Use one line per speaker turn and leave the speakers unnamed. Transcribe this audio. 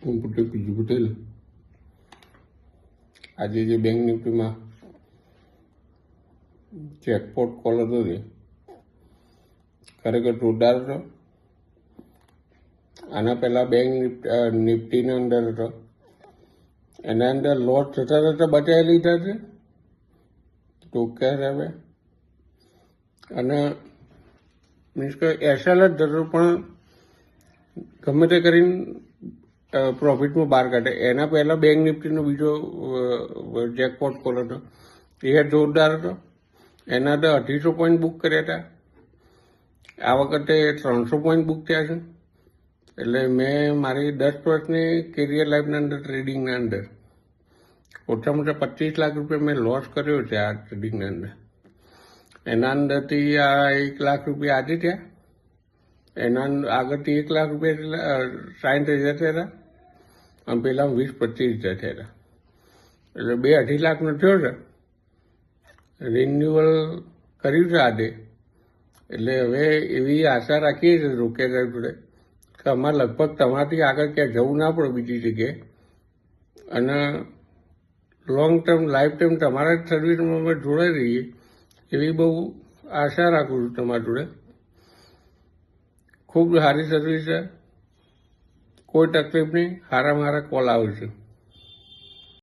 હું પટેલ પીજુ પટેલ આજે જે બેંક નિફ્ટીમાં જેકપોટ કોલ હતો તે ખરેખર જોરદાર હતો. આના પહેલાં બેંક નિફ્ટીની અંદર હતો, એના અંદર લોસ થતા થતાં બચાવી લીધા છે ટોક્યા સાહેબે. અને મીન્સ કે એસએલ જ થતો પણ ગમે તે કરીને પ્રોફિટમાં બહાર કાઢે. એના પહેલાં બેંક નિફ્ટીનો બીજો જેકપોટ કોલ હતો, એ જોરદાર હતો. એના તો 250 પોઈન્ટ બુક કર્યા હતા. આ વખતે 300 પોઈન્ટ બુક થયા છે. એટલે મેં મારી 10 વર્ષની કેરિયર લાઈફના અંદર ટ્રેડિંગના અંદર ઓછામાં ઓછા 25 લાખ રૂપિયા મેં લોસ કર્યો છે આ ટ્રેડિંગના અંદર. એના અંદરથી આ 1 લાખ રૂપિયા આજે થયા, એના આગળથી 1 લાખ રૂપિયા 60,000 થયા હતા, અને પેલા 20-25,000 થયા હતા. એટલે 2-2.5 લાખનો થયો છે. રિન્યુઅલ કર્યું છે આજે. એટલે હવે એવી આશા રાખીએ છીએ રોકેલા જોડે કે અમારે લગભગ તમારાથી આગળ ક્યાંય જવું ના પડે બીજી જગ્યાએ, અને લોંગ ટર્મ લાઈફ ટાઈમ તમારા જ સર્વિસમાં અમે જોડાઈ રહીએ એવી બહુ આશા રાખું છું તમારા જોડે. ખૂબ સારી સર્વિસ છે, કોઈ તકલીફ નહીં, સારામાં સારા કોલ આવે છે.